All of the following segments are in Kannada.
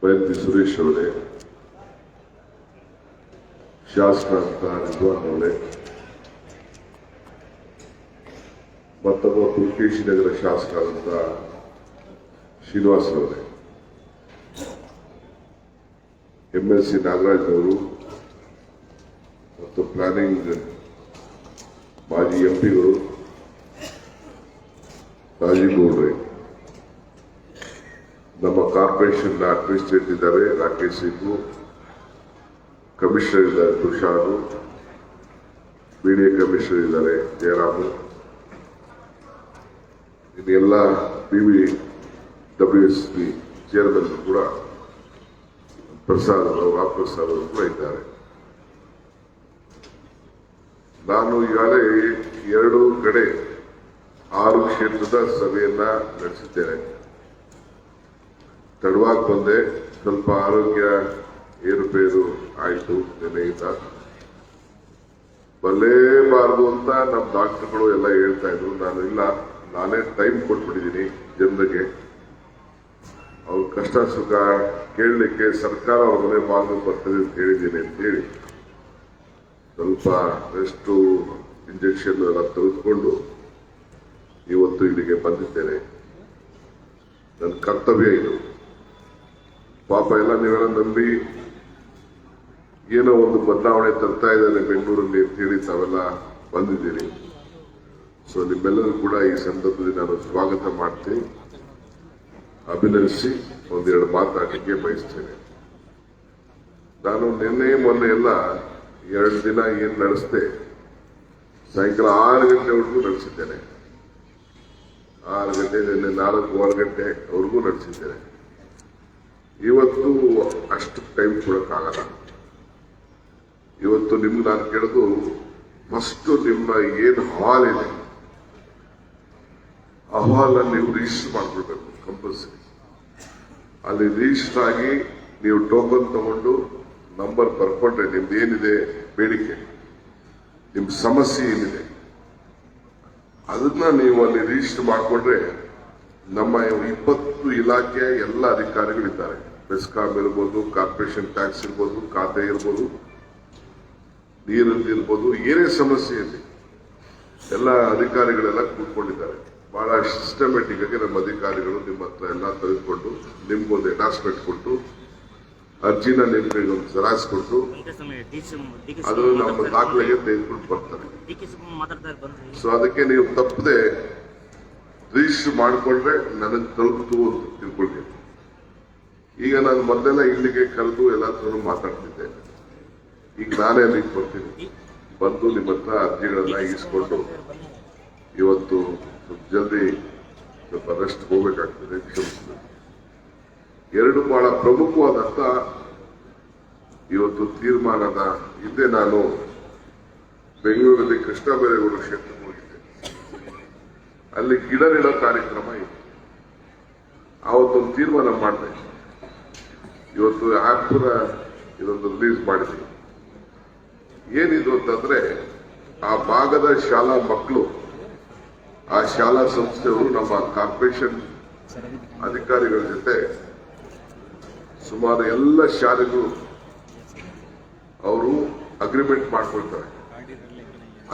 ಬೈರತಿ ಸುರೇಶ್ ಅವರೇ, ಶಾಸಕರಂತ ರಿಜ್ವಾನ್ ಅವರೇ, ಮತ್ತೊಬ್ಬ ಪುಲ್ಕೇಶಿ ನಗರ ಶಾಸಕರಾದಂಥ ಶ್ರೀನಿವಾಸ್ ಅವರೇ, MLC ನಾಗರಾಜ್ ಅವರು ಮತ್ತು ಪ್ಲಾನಿಂಗ್ ಮಾಜಿ ಎಂಪಿಗಳು ರಾಜೀವ್ ಗೌಡ್ರೆ, ನಮ್ಮ ಕಾರ್ಪೊರೇಷನ್ ಅಡ್ಮಿನಿಸ್ಟ್ರೇಟರ್ ಇದ್ದಾರೆ ರಾಕೇಶ್ ಸಿಂಗು, ಕಮಿಷನರ್ ಇದ್ದಾರೆ ತುಷಾರು, BDA ಕಮಿಷನರ್ ಇದ್ದಾರೆ ಜಯರಾಮು, ಇನ್ನೆಲ್ಲ BBWSP ಚೇರ್ಮನ್ ಕೂಡ ಪ್ರಸಾದ್ ಅವರು, ರಾಮಪ್ರಸಾದ್ ಅವರು ಕೂಡ ಇದ್ದಾರೆ. ನಾನು ಈಗಾಗಲೇ 2 ಕಡೆ 6 ಕ್ಷೇತ್ರದ ಸಭೆಯನ್ನ ನಡೆಸಿದ್ದೇನೆ. ತಡವಾಗಿ ಬಂದೆ, ಸ್ವಲ್ಪ ಆರೋಗ್ಯ ಏರುಪೇರು ಆಯಿತು. ನೆನೆಯಿಂದ ಬರಲೇಬಾರದು ಅಂತ ನಮ್ಮ ಡಾಕ್ಟರ್ಗಳು ಎಲ್ಲ ಹೇಳ್ತಾ ಇದ್ರು. ನಾನು ಇಲ್ಲ, ನಾನೇ ಟೈಮ್ ಕೊಟ್ಬಿಟ್ಟಿದ್ದೀನಿ ಜನರಿಗೆ, ಅವ್ರ ಕಷ್ಟ ಸುಖ ಕೇಳಲಿಕ್ಕೆ ಸರ್ಕಾರ ಅವ್ರ ಮನೆ ಬಾಗಿಲು ಬರ್ತದೆ ಅಂತ ಹೇಳಿದ್ದೀನಿ ಅಂತ ಹೇಳಿ ಸ್ವಲ್ಪ ರೆಸ್ಟು ಇಂಜೆಕ್ಷನ್ ಎಲ್ಲ ತೆಗೆದುಕೊಂಡು ಇವತ್ತು ಇಲ್ಲಿಗೆ ಬಂದಿದ್ದೇನೆ. ನನ್ನ ಕರ್ತವ್ಯ ಇದು. ಪಾಪ ಎಲ್ಲ ನೀವೆಲ್ಲ ನಂಬಿ ಏನೋ ಒಂದು ಬದಲಾವಣೆ ತರ್ತಾ ಇದ್ದಾರೆ ಬೆಂಗಳೂರಲ್ಲಿ ಅಂತ ಹೇಳಿ ತಾವೆಲ್ಲ ಬಂದಿದ್ದೀರಿ. ಸೊ ನಿಮ್ಮೆಲ್ಲರೂ ಕೂಡ ಈ ಸಂದರ್ಭದಲ್ಲಿ ನಾನು ಸ್ವಾಗತ ಮಾಡ್ತೀನಿ, ಅಭಿನಂದಿಸಿ 1-2 ಮಾತಾಡಲಿಕ್ಕೆ ಬಯಸ್ತೇನೆ. ನಾನು ನಿನ್ನೆ ಮೊನ್ನೆ ಎಲ್ಲ 2 ದಿನ ಏನು ನಡೆಸಿದೆ, ಸಾಯಂಕಾಲ 6 ಗಂಟೆವರೆಗೂ ನಡೆಸಿದ್ದೇನೆ. 6 ಗಂಟೆ, ನಿನ್ನೆ 4:15 ಗಂಟೆವರೆಗೂ ನಡೆಸಿದ್ದೇನೆ. ಇವತ್ತು ಅಷ್ಟು ಟೈಮ್ ಕೊಡಕ್ಕಾಗಲ್ಲ. ಇವತ್ತು ನಿಮ್ಗೆ ನಾನು ಕೇಳೋದು, ಫಸ್ಟ್ ನಿಮ್ಮ ಏನು ಹಾಲ್ ಇದೆ, ಆ ಹಾಲ್ ನೀವು ರಿಜಿಸ್ಟರ್ ಮಾಡ್ಕೊಳ್ಬೇಕು ಕಂಪಲ್ಸರಿ. ಅಲ್ಲಿ ರಿಜಿಸ್ಟರ್ ಆಗಿ ನೀವು ಟೋಕನ್ ತಗೊಂಡು ನಂಬರ್ ಬರ್ಕೊಂಡ್ರೆ ನಿಮ್ದು ಏನಿದೆ ಬೇಡಿಕೆ, ನಿಮ್ ಸಮಸ್ಯೆ ಏನಿದೆ ಅದನ್ನ ನೀವು ಅಲ್ಲಿ ರಿಜಿಸ್ಟರ್ ಮಾಡಿಕೊಂಡ್ರೆ ನಮ್ಮ 20 ಇಲಾಖೆಯ ಎಲ್ಲ ಅಧಿಕಾರಿಗಳಿದ್ದಾರೆ. ಬೆಸ್ಕಾಂ ಇರ್ಬೋದು, ಕಾರ್ಪೊರೇಷನ್ ಟ್ಯಾಕ್ಸ್ ಇರ್ಬೋದು, ಖಾತೆ ಇರ್ಬೋದು, ನೀರಲ್ಲಿ ಇರ್ಬೋದು, ಏನೇ ಸಮಸ್ಯೆ ಇರಲಿ ಎಲ್ಲ ಅಧಿಕಾರಿಗಳೆಲ್ಲ ಕೂತ್ಕೊಂಡಿದ್ದಾರೆ. ಬಹಳ ಸಿಸ್ಟಮೆಟಿಕ್ ಆಗಿ ನಮ್ಮ ಅಧಿಕಾರಿಗಳು ನಿಮ್ಮ ಹತ್ರ ಎಲ್ಲ ತೆಗೆದುಕೊಂಡು ನಿಮ್ಗೊಂದು ಅಟ್ಯಾಚ್ಮೆಂಟ್ ಕೊಟ್ಟು ಅರ್ಜಿನ ನಿಮ್ಗೆ ಒಂದು ಜೆರಾಕ್ಸ್ ಕೊಟ್ಟು ಅದು ನಮ್ಮ ದಾಖಲೆಗೆ ತೆಗೆದುಕೊಂಡು ಬರ್ತಾರೆ. ಸೊ ಅದಕ್ಕೆ ನೀವು ತಪ್ಪದೆ ರಿಜಿಸ್ಟರ್ ಮಾಡಿಕೊಂಡ್ರೆ ನನಗೆ ತಲುಪ್ತು ಅಂತ ತಿಳ್ಕೊಳ್ಳಿ. ಈಗ ನಾನು ಮೊದಲೆಲ್ಲ ಇಲ್ಲಿಗೆ ಕರೆದು ಎಲ್ಲಾದ್ರೂ ಮಾತಾಡ್ತಿದ್ದೆ. ಈಗ ನಾನೇ ಅಲ್ಲಿಗೆ ಬರ್ತೀನಿ, ಬಂದು ನಿಮ್ಮ ಹತ್ರ ಅರ್ಜಿಗಳನ್ನ ಇಸ್ಕೊಂಡು ಇವತ್ತು ಜಲ್ದಿ ಸ್ವಲ್ಪ ರೆಸ್ಟ್ ಹೋಗ್ಬೇಕಾಗ್ತದೆ, ಕ್ಷಮಿಸಿದೆ. 2 ಬಹಳ ಪ್ರಮುಖವಾದಂತ ಇವತ್ತು ತೀರ್ಮಾನದ ಹಿಂದೆ ನಾನು ಬೆಂಗಳೂರಲ್ಲಿ ಕೃಷ್ಣ ಬೈರೇಗೌಡ ಕ್ಷೇತ್ರಕ್ಕೆ ಹೋಗಿದ್ದೆ. ಅಲ್ಲಿ ಗಿಡ ನೆಡೋ ಕಾರ್ಯಕ್ರಮ ಇತ್ತು. ಆವತ್ತೊಂದು ತೀರ್ಮಾನ ಮಾಡಿದೆ. ಇವತ್ತು ಆ್ಯಪ್ ಇದೊಂದು ರಿಲೀಸ್ ಮಾಡಿದ್ವಿ. ಏನಿದು ಅಂತಂದ್ರೆ, ಆ ಭಾಗದ ಶಾಲಾ ಮಕ್ಕಳು, ಆ ಶಾಲಾ ಸಂಸ್ಥೆಯವರು ನಮ್ಮ ಕಾರ್ಪೊರೇಷನ್ ಅಧಿಕಾರಿಗಳ ಜೊತೆ ಸುಮಾರು ಎಲ್ಲ ಶಾಲೆಗಳು ಅವರು ಅಗ್ರಿಮೆಂಟ್ ಮಾಡ್ಕೊಳ್ತಾರೆ.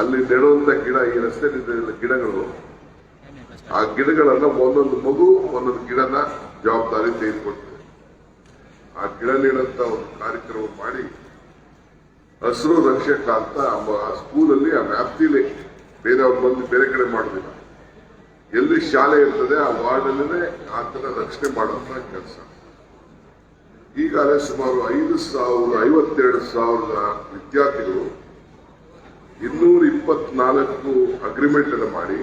ಅಲ್ಲಿ ನೆಡುವಂತ ಗಿಡ, ಈ ರಸ್ತೆ ಗಿಡಗಳು, ಆ ಗಿಡಗಳನ್ನ ಒಂದೊಂದು ಮಗು ಒಂದೊಂದು ಗಿಡನ ಜವಾಬ್ದಾರಿ ತೆಗೆದುಕೊಳ್ತದೆ. ಆ ಗಿಡ ನೆಡುವಂತ ಒಂದು ಕಾರ್ಯಕ್ರಮ ಮಾಡಿ ಹಸಿರು ರಕ್ಷಕ ಅಂತ ಆ ಸ್ಕೂಲಲ್ಲಿ ಆ ವ್ಯಾಪ್ತಿಲಿ ಬೇರೆ ಬಂದು ಬೇರೆ ಕಡೆ ಮಾಡೋದಿಲ್ಲ. ಎಲ್ಲಿ ಶಾಲೆ ಇರ್ತದೆ ಆ ವಾರ್ಡಲ್ಲೇ ಆ ತರ ರಕ್ಷಣೆ ಮಾಡುವಂತ ಕೆಲಸ. ಈಗಾಗಲೇ ಸುಮಾರು 52,000 ವಿದ್ಯಾರ್ಥಿಗಳು 224 ಅಗ್ರಿಮೆಂಟ್ ಅನ್ನು ಮಾಡಿ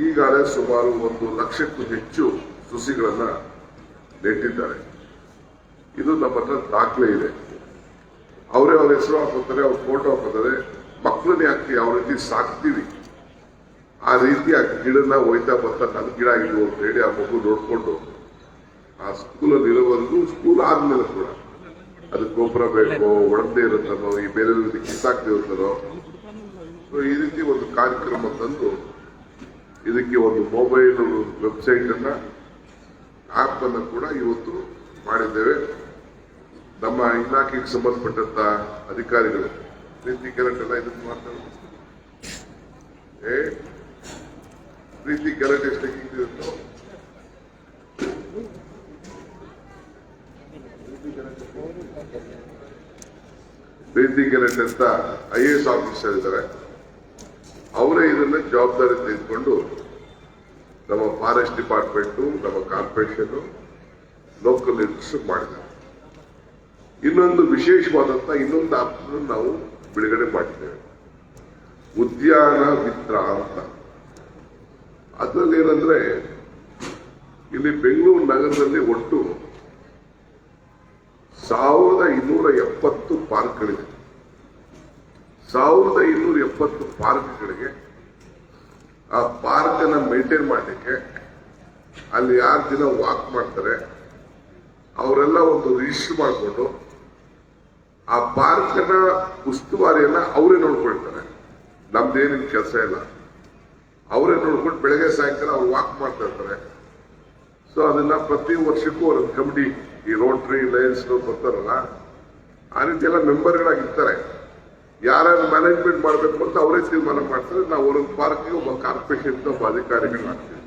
ಈಗಾಗಲೇ ಸುಮಾರು 1 ಲಕ್ಷಕ್ಕೂ ಹೆಚ್ಚು ಸುಸಿಗಳನ್ನ ನೆಟ್ಟಿದ್ದಾರೆ. ಇದು ನಮ್ಮ ಹತ್ರ ದಾಖಲೆ ಇದೆ. ಅವರೇ ಅವ್ರ ಹೆಸರು ಹಾಕೋತಾರೆ, ಅವ್ರ ಫೋಟೋ ಹಾಕೋತಾರೆ. ಮಕ್ಕಳನ್ನ ಯಾಕೆ ಯಾವ ರೀತಿ ಸಾಕ್ತೀವಿ ಆ ರೀತಿ ಆ ಗಿಡನ ಒಯ್ತಾ ಬರ್ತಾ ನನ್ನ ಗಿಡ ಇಲ್ವೋ ಅಂತ ಹೇಳಿ ಆ ಮಗು ನೋಡ್ಕೊಂಡು ಆ ಸ್ಕೂಲಲ್ಲಿ ಇರೋವರೆಗೂ, ಸ್ಕೂಲ್ ಆದ್ಮೇಲೆ ಕೂಡ ಅದಕ್ಕೆ ಗೊಬ್ಬರ ಬೇಕು, ಒಣಗದೆ ಇರುತ್ತನೋ, ಈ ಬೇರೆ ರೀತಿ ಕಿತ್ತಾಕ್ದೇ ಇರುತ್ತನೋ, ಈ ರೀತಿ ಒಂದು ಕಾರ್ಯಕ್ರಮ ತಂದು ಇದಕ್ಕೆ ಒಂದು ಮೊಬೈಲ್ ವೆಬ್ಸೈಟ್ ಅನ್ನ, ಆಪ್ ಅನ್ನ ಕೂಡ ಇವತ್ತು ಮಾಡಿದ್ದೇವೆ. ನಮ್ಮ ಇಲಾಖೆಗೆ ಸಂಬಂಧಪಟ್ಟಂತ ಅಧಿಕಾರಿಗಳು ಪ್ರೀತಿ ಗೆಲಟ್ ಎಲ್ಲ ಇದನ್ನು ಮಾಡ್ತಾರೆ. ಪ್ರೀತಿ ಗೆಲಟ್ ಎಷ್ಟು ಇರುತ್ತೋ ಪ್ರೀತಿ ಗೆಲಟ್ ಅಂತ IAS ಆಫೀಸರ್ ಇದ್ದಾರೆ. ಅವರೇ ಇದನ್ನ ಜವಾಬ್ದಾರಿ ತೆಗೆದುಕೊಂಡು ನಮ್ಮ ಫಾರೆಸ್ಟ್ ಡಿಪಾರ್ಟ್ಮೆಂಟ್, ನಮ್ಮ ಕಾರ್ಪೊರೇಷನ್, ಲೋಕಲ್ ಲೀಡರ್ಸ್ ಮಾಡಿದ್ದಾರೆ. ಇನ್ನೊಂದು ವಿಶೇಷವಾದಂತ ಇನ್ನೊಂದು ಆಪ್ ನಾವು ಬಿಡುಗಡೆ ಮಾಡಿದ್ದೇವೆ, ಉದ್ಯಾನ ಮಿತ್ರ ಅಂತ. ಅದರಲ್ಲಿ ಏನಂದ್ರೆ ಇಲ್ಲಿ ಬೆಂಗಳೂರು ನಗರದಲ್ಲಿ ಒಟ್ಟು 1270 ಪಾರ್ಕ್ಗಳಿದೆ. 1270 ಪಾರ್ಕ್ಗಳಿಗೆ ಆ ಪಾರ್ಕ್ ಅನ್ನ ಮೇಂಟೈನ್ ಮಾಡಲಿಕ್ಕೆ ಅಲ್ಲಿ ಯಾರು ದಿನ ವಾಕ್ ಮಾಡ್ತಾರೆ ಅವರೆಲ್ಲ ಒಂದು ರಿಜಿಸ್ಟರ್ ಮಾಡಿಕೊಂಡು ಆ ಪಾರ್ಕ್ನ ಉಸ್ತುವಾರಿಯನ್ನ ಅವರೇ ನೋಡ್ಕೊಳ್ತಾರೆ. ನಮ್ದೇನಿನ ಕೆಲಸ ಇಲ್ಲ, ಅವರೇ ನೋಡ್ಕೊಂಡು ಬೆಳಗ್ಗೆ ಸಾಯಂಕಾಲ ಅವ್ರು ವಾಕ್ ಮಾಡ್ತಾ ಇರ್ತಾರೆ. ಸೊ ಅದನ್ನ ಪ್ರತಿ ವರ್ಷಕ್ಕೂ ಅವ್ರ ಕಮಿಟಿ, ಈ ರೋಟರಿ ಲಯನ್ಸ್ ಬರ್ತಾರಲ್ಲ, ಆ ರೀತಿ ಎಲ್ಲ ಮೆಂಬರ್ಗಳಾಗಿರ್ತಾರೆ. ಯಾರ್ಯಾರು ಮ್ಯಾನೇಜ್ಮೆಂಟ್ ಮಾಡಬೇಕು ಅಂತ ಅವರೇ ತೀರ್ಮಾನ ಮಾಡ್ತಾರೆ. ನಾವು ಒಂದೊಂದು ಪಾರ್ಕ್ಗೆ ಒಬ್ಬ ಕಾರ್ಪೊರೇಷನ್ ಒಬ್ಬ ಅಧಿಕಾರಿಗಳು ಮಾಡ್ತೀವಿ.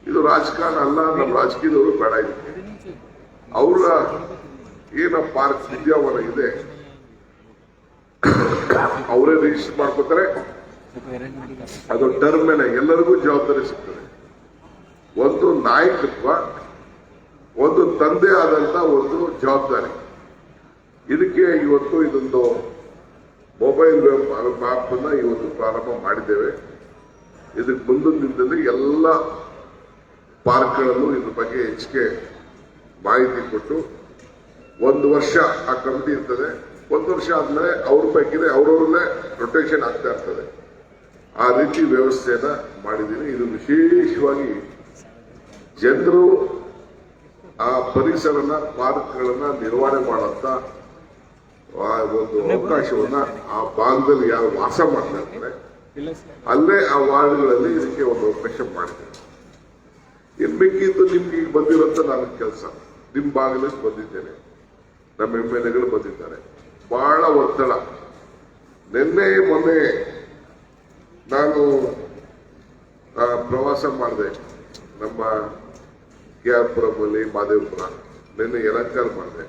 ಇದು ರಾಜಕಾರಣ ಅಲ್ಲ, ನಮ್ಮ ರಾಜಕೀಯದವರು ಬೇಡ. ಇದಕ್ಕೆ ಅವರ ಏನ ಪಾರ್ಕ್ ವಿದ್ಯಾವನ ಇದೆ ಅವರೇ ರಿಜಿಸ್ಟರ್ ಮಾಡ್ಕೋತಾರೆ. ಅದು ಟರ್ಮ್ ಮೇಲೆ ಎಲ್ಲರಿಗೂ ಜವಾಬ್ದಾರಿ ಸಿಗ್ತದೆ. ಒಂದು ನಾಯಕತ್ವ, ಒಂದು ತಂದೆ ಆದಂತ ಒಂದು ಜವಾಬ್ದಾರಿ. ಇದಕ್ಕೆ ಇವತ್ತು ಇದೊಂದು ಮೊಬೈಲ್ ಆಪ್ ಅನ್ನ ಇವತ್ತು ಪ್ರಾರಂಭ ಮಾಡಿದ್ದೇವೆ. ಇದಕ್ಕೆ ಮುಂದಿನ ದಿನದಲ್ಲಿ ಎಲ್ಲ ಪಾರ್ಕ್ಗಳಲ್ಲೂ ಇದ್ರ ಬಗ್ಗೆ ಹೆಚ್ಚಿಗೆ ಮಾಹಿತಿ ಕೊಟ್ಟು 1 ವರ್ಷ ಆ ಕಮಿಟಿ ಇರ್ತದೆ. 1 ವರ್ಷ ಆದ್ಮೇಲೆ ಅವ್ರ ಪೈಕಿನೇ ಅವ್ರವ್ರನ್ನೇ ರೊಟೇಷನ್ ಆಗ್ತಾ ಇರ್ತದೆ. ಆ ರೀತಿ ವ್ಯವಸ್ಥೆಯನ್ನ ಮಾಡಿದ್ದೀನಿ. ಇದು ವಿಶೇಷವಾಗಿ ಜನರು ಆ ಪರಿಸರನ, ಪಾರ್ಕ್ಗಳನ್ನ ನಿರ್ವಹಣೆ ಮಾಡಂತ ಒಂದು ಅವಕಾಶವನ್ನ ಆ ಭಾಗದಲ್ಲಿ ಯಾರು ವಾಸ ಮಾಡ್ತಾ ಇರ್ತಾರೆ ಅಲ್ಲೇ ಆ ವಾರ್ಡ್ಗಳಲ್ಲಿ ಇದಕ್ಕೆ ಒಂದು ಅವಕಾಶ ಮಾಡಿದೆ. ಇನ್ ಬೇಕಿದ್ದು ನಿಮ್ಗೆ ಈಗ ಬಂದಿರೋಂತ ನನ್ನ ಕೆಲಸ, ನಿಮ್ ಭಾಗದಲ್ಲಿ ಬಂದಿದ್ದೇನೆ, ನಮ್ಮ MLAಗಳು ಬಂದಿದ್ದಾರೆ. ಬಹಳ ಒತ್ತಡ. ನಿನ್ನೆ ಮೊನ್ನೆ ನಾನು ಪ್ರವಾಸ ಮಾಡಿದೆ ನಮ್ಮ KR-ಪುರಮಲ್ಲಿ, ಮಾದೇವಪುರ, ನಿನ್ನೆ ಯಲಹಂಕ ಮಾಡಿದೆ.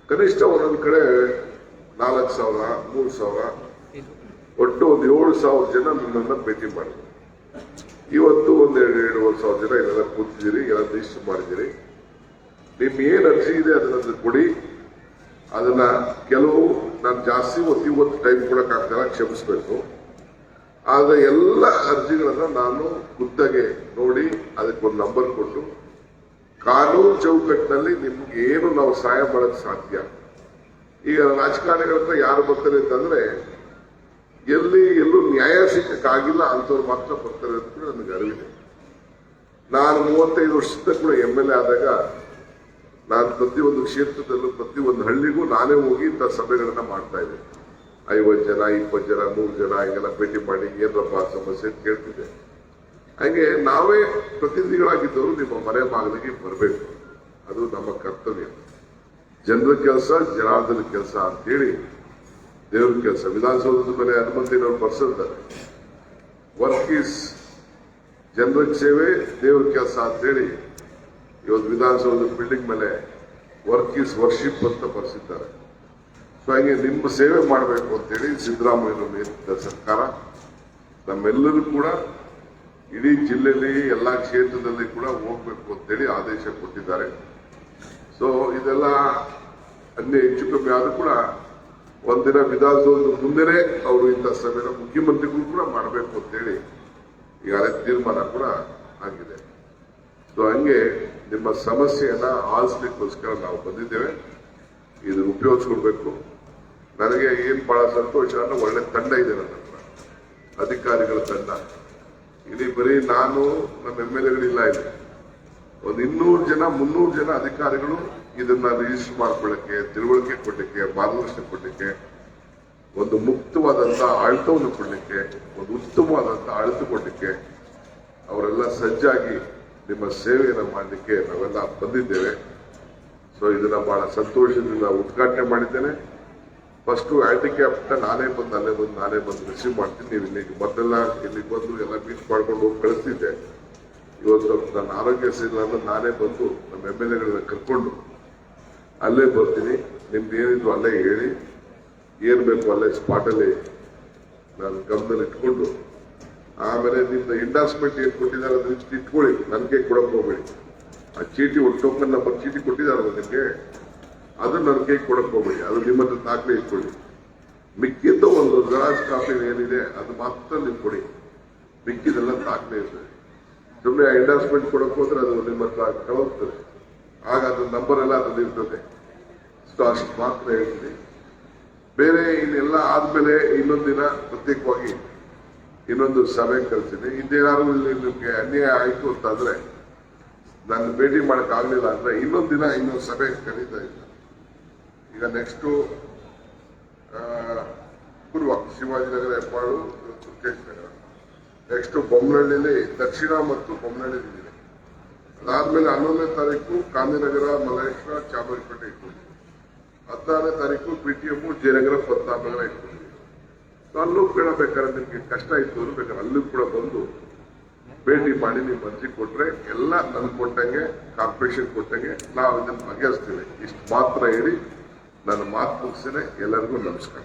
ಕನಿಷ್ಠ ಒಂದೊಂದು ಕಡೆ 4,000, 3,000, ಒಟ್ಟು ಒಂದು 7,000 ಜನ ನನ್ನನ್ನು ಭೇಟಿ ಮಾಡಿದ್ರು. ಇವತ್ತು ಒಂದು 2,500 ಜನ ಇಲ್ಲೆಲ್ಲ ಕೂತಿದ್ದೀರಿ, ಎಲ್ಲ ರಿಜಿಸ್ಟರ್ ಮಾಡಿದ್ದೀರಿ. ನಿಮ್ ಏನ್ ಅರ್ಜಿ ಇದೆ ಅದನ್ನ ಕೊಡಿ. ಅದನ್ನ ಕೆಲವು ನಾನು ಜಾಸ್ತಿ ಇವತ್ತು ಟೈಮ್ ಕೊಡಕ್ಕಾಗ್ತಾರ, ಕ್ಷಮಿಸಬೇಕು. ಆದ್ರೆ ಎಲ್ಲ ಅರ್ಜಿಗಳನ್ನ ನಾನು ಖುದ್ದಾಗೆ ನೋಡಿ ಅದಕ್ಕೊಂದು ನಂಬರ್ ಕೊಟ್ಟು ಕಾನೂನು ಚೌಕಟ್ಟಿನಲ್ಲಿ ನಿಮ್ಗೆ ಏನು ನಾವು ಸಹಾಯ ಮಾಡಕ್ ಸಾಧ್ಯ. ಈಗ ರಾಜಕಾರಣಿಗಳ ಹತ್ರ ಯಾರು ಬರ್ತಾರೆ ಅಂತಂದ್ರೆ ಎಲ್ಲೂ ನ್ಯಾಯ ಸಿಕ್ಕಕ್ಕಾಗಿಲ್ಲ ಅಂತವ್ರು ಮಾತ್ರ ಬರ್ತಾರೆ ಅಂತ ಕೂಡ ನನಗೆ ಅರಿವಿದೆ. ನಾನು 35 ವರ್ಷದ ಕೂಡ MLA ಆದಾಗ ನಾನು ಪ್ರತಿಯೊಂದು ಕ್ಷೇತ್ರದಲ್ಲೂ ಪ್ರತಿಯೊಂದು ಹಳ್ಳಿಗೂ ನಾನೇ ಹೋಗಿ ಇಂಥ ಸಭೆಗಳನ್ನ ಮಾಡ್ತಾ ಇದ್ದೆ. 50 ಜನ, 20 ಜನ, 100 ಜನ ಹಿಂಗೆಲ್ಲ ಭೇಟಿ ಮಾಡಿ ಏನಪ್ಪ ಸಮಸ್ಯೆ ಅಂತ ಕೇಳ್ತಿದ್ದೆ. ಹಾಗೆ ನಾವೇ ಪ್ರತಿನಿಧಿಗಳಾಗಿದ್ದವರು ನಿಮ್ಮ ಮನೆ ಬಾಗಿಲಿಗೆ ಬರಬೇಕು. ಅದು ನಮ್ಮ ಕರ್ತವ್ಯ. ಜನರ ಕೆಲಸ, ಜನಾರ್ದನ ಕೆಲಸ ಅಂತೇಳಿ ದೇವ್ರ ಕೆಲಸ. ವಿಧಾನಸೌಧದ ಮೇಲೆ ಹನುಮಂತಯ್ಯನವರು ಬರ್ಸಿರ್ತಾರೆ, ವರ್ಕ್ ಈಸ್ ಜನರ ಸೇವೆ, ದೇವ್ರ ಕೆಲಸ ಅಂತೇಳಿ. ಇವತ್ತು ವಿಧಾನಸೌಧದ ಬಿಲ್ಡಿಂಗ್ ಮೇಲೆ ವರ್ಕ್ ಈಸ್ ವರ್ಷಿಪ್ ಅಂತ ಬರ್ಸಿದ್ದಾರೆ. ಸೊ ಹಾಗೆ ನಿಮ್ಮ ಸೇವೆ ಮಾಡಬೇಕು ಅಂತೇಳಿ ಸಿದ್ದರಾಮಯ್ಯನವರು ನೇತೃತ್ವದ ಸರ್ಕಾರ ನಮ್ಮೆಲ್ಲರೂ ಕೂಡ ಇಡೀ ಜಿಲ್ಲೆಯಲ್ಲಿ ಎಲ್ಲಾ ಕ್ಷೇತ್ರದಲ್ಲಿ ಕೂಡ ಹೋಗ್ಬೇಕು ಅಂತೇಳಿ ಆದೇಶ ಕೊಟ್ಟಿದ್ದಾರೆ. ಸೊ ಇದೆಲ್ಲ ಅನ್ಯ ಹೆಚ್ಚು ಕಮ್ಮಿ ಆದ್ರೂ ಕೂಡ ಒಂದಿನ ವಿಧಾನಸೌಧದ ಮುಂದೆನೆ ಅವರು ಇಂಥ ಸಭೆನ ಮುಖ್ಯಮಂತ್ರಿಗಳು ಕೂಡ ಮಾಡಬೇಕು ಅಂತೇಳಿ ಈಗಾಗಲೇ ತೀರ್ಮಾನ ಕೂಡ ಆಗಿದೆ. ಸೊ ಹಂಗೆ ನಿಮ್ಮ ಸಮಸ್ಯೆಯನ್ನ ಆಲಿಸ್ಲಿಕ್ಕೋಸ್ಕರ ನಾವು ಬಂದಿದ್ದೇವೆ. ಇದನ್ನು ಉಪಯೋಗಿಸ್ಕೊಳ್ಬೇಕು. ನನಗೆ ಏನ್ ಬಹಳ ಸಂತೋಷ ಅಂದ್ರೆ ಒಳ್ಳೆ ತಂಡ ಇದೆ ನನ್ನ ಹತ್ರ, ಅಧಿಕಾರಿಗಳ ತಂಡ. ಇಲ್ಲಿ ಬರೀ ನಾನು ನಮ್ಮ MLAಗಳಿಲ್ಲ, ಇದೆ ಒಂದು 200 ಜನ 300 ಜನ ಅಧಿಕಾರಿಗಳು ಇದನ್ನ ರಿಜಿಸ್ಟರ್ ಮಾಡ್ಕೊಳ್ಳಕ್ಕೆ, ತಿಳುವಳಿಕೆ ಕೊಡ್ಲಿಕ್ಕೆ, ಮಾರ್ಗದರ್ಶನ ಕೊಡ್ಲಿಕ್ಕೆ, ಒಂದು ಮುಕ್ತವಾದಂತಹ ಆಡಳಿತವನ್ನು ಕೊಡ್ಲಿಕ್ಕೆ, ಒಂದು ಉತ್ತಮವಾದಂತಹ ಆಡಳಿತ ಕೊಡ್ಲಿಕ್ಕೆ ಅವರೆಲ್ಲ ಸಜ್ಜಾಗಿ ನಿಮ್ಮ ಸೇವೆಯನ್ನು ಮಾಡಲಿಕ್ಕೆ ನಾವೆಲ್ಲ ಬಂದಿದ್ದೇವೆ. ಸೊ ಇದನ್ನ ಬಹಳ ಸಂತೋಷದಿಂದ ಉದ್ಘಾಟನೆ ಮಾಡಿದ್ದೇನೆ. ಫಸ್ಟ್ ಹ್ಯಾಂಡಿಕ್ಯಾಪ್ಟ ನಾನೇ ಬಂದು ರಿಸೀವ್ ಮಾಡ್ತೀನಿ. ನೀವು ಇಲ್ಲಿಗೆ ಮೊದಲೆಲ್ಲ ಇಲ್ಲಿಗೆ ಬಂದು ಎಲ್ಲ ಮೀಟ್ ಮಾಡ್ಕೊಂಡು ಹೋಗಿ ಕಳಿಸ್ತಿದ್ದೆ. ಇವತ್ತು ನನ್ನ ಆರೋಗ್ಯ ಸರಿಯಿಲ್ಲ ನಾನೇ ಬಂದು ನಮ್ಮ MLAಗಳನ್ನ ಕರ್ಕೊಂಡು ಅಲ್ಲೇ ಬರ್ತೀನಿ. ನಿಮ್ದು ಏನಿದ್ರು ಅಲ್ಲೇ ಹೇಳಿ, ಏನ್ ಬೇಕು ಅಲ್ಲೇ ಸ್ಪಾಟಲ್ಲಿ ನಾನು ಗಮನದಲ್ಲಿ ಇಟ್ಕೊಂಡು, ಆಮೇಲೆ ನಿಮ್ದು ಎಂಡಾರ್ಸ್ಮೆಂಟ್ ಏನ್ ಕೊಟ್ಟಿದ್ದಾರೆ ಅದ್ರ ಇಟ್ಕೊಳ್ಳಿ, ನನಗೆ ಕೊಡಕ್ ಹೋಗ್ಬೇಡಿ. ಆ ಚೀಟಿ ಟೋಕನ್ ನಂಬರ್ ಚೀಟಿ ಕೊಟ್ಟಿದ್ದಾರಲ್ಲ ನಿಮ್ಗೆ, ಅದು ನನಗೆ ಕೊಡಕ್ ಹೋಗ್ಬೇಡಿ. ಅದು ನಿಮ್ಮ ಹತ್ರ ದಾಖಲೆ ಇಟ್ಕೊಳ್ಳಿ. ಮಿಕ್ಕಿದ್ದು ಒಂದು ಜೆರಾಕ್ಸ್ ಕಾಪಿ ಏನಿದೆ ಅದು ಮಾತ್ರ ನೀವು ಕೊಡಿ. ಮಿಕ್ಕಿದೆಲ್ಲ ದಾಖಲೆ ಇರ್ತದೆ. ಸುಮ್ಮನೆ ಎಂಡಾರ್ಸ್ಮೆಂಟ್ ಕೊಡಕ್ ಹೋದ್ರೆ ಅದು ನಿಮ್ಮ ಹತ್ರ ಕಳೋಗ್ತದೆ. ಆಗ ಅದ್ರ ನಂಬರ್ ಎಲ್ಲ ಅದ್ರಲ್ಲಿ ಇರ್ತದೆ. ಸೊ ಅಷ್ಟು ಮಾತ್ರ ಹೇಳ್ತೀನಿ. ಬೇರೆ ಇನ್ನೆಲ್ಲ ಆದ್ಮೇಲೆ ಇನ್ನೊಂದು ದಿನ ಪ್ರತ್ಯೇಕವಾಗಿ ಇನ್ನೊಂದು ಸಭೆ ಕಳಿಸ್ತೀನಿ. ಇದೇನಾದ್ರು ಇಲ್ಲಿ ನಿಮ್ಗೆ ಅನ್ಯಾಯ ಆಯ್ತು ಅಂತಂದ್ರೆ, ನಾನು ಭೇಟಿ ಮಾಡಕ್ ಆಗ್ಲಿಲ್ಲ ಅಂದ್ರೆ ಇನ್ನೊಂದು ದಿನ ಇನ್ನೊಂದು ಸಭೆ ಕರೀತಾ ಇದ್ದ. ಈಗ ನೆಕ್ಸ್ಟ್ ಪೂರ್ವ ಶಿವಾಜಿನಗರ, ಹೆಬ್ಬಾಳು, ಸುರ್ಕೇಶ್ ನಗರ, ನೆಕ್ಸ್ಟ್ ಬೊಮ್ಮನಹಳ್ಳಿಯಲ್ಲಿ ದಕ್ಷಿಣ ಮತ್ತು ಬೊಮ್ಮನಹಳ್ಳಿ ಇದೆ. ಅದಾದ್ಮೇಲೆ 11ನೇ ತಾರೀಕು ಗಾಂಧಿನಗರ, ಮಲ್ಲೇಶ್ವರ, ಚಾಮರಾಜಪೇಟೆ ಇಟ್ಕೊಂಡಿದ್ದೀವಿ. 16ನೇ ತಾರೀಕು PTM, ಜಯನಗರ, ಪದ್ಮನಾಭನಗರ ಇಟ್ಕೊಂಡಿದ್ದೀವಿ. ಅಲ್ಲೂ ಕೂಡ ಬೇಕಾದ್ರೆ ನಿಮ್ಗೆ ಕಷ್ಟ ಇತ್ತು ಅಂದ್ರೆ ಬೇಕಾದ್ರೆ ಅಲ್ಲೂ ಕೂಡ ಬಂದು ಭೇಟಿ ಮಾಡಿ ನೀವು ಅರ್ಜಿ ಕೊಟ್ರೆ ಎಲ್ಲ ನನ್ಗೆ ಕೊಟ್ಟಂಗೆ, ಕಾರ್ಪೊರೇಷನ್ ಕೊಟ್ಟಂಗೆ ನಾವು ಇದನ್ನು ಬಗೆಹರಿಸ್ತೀವಿ. ಇಷ್ಟು ಮಾತ್ರ ಹೇಳಿ ನನ್ನ ಮಾತು ಮುಗಿಸ್ತೇನೆ. ಎಲ್ಲರಿಗೂ ನಮಸ್ಕಾರ.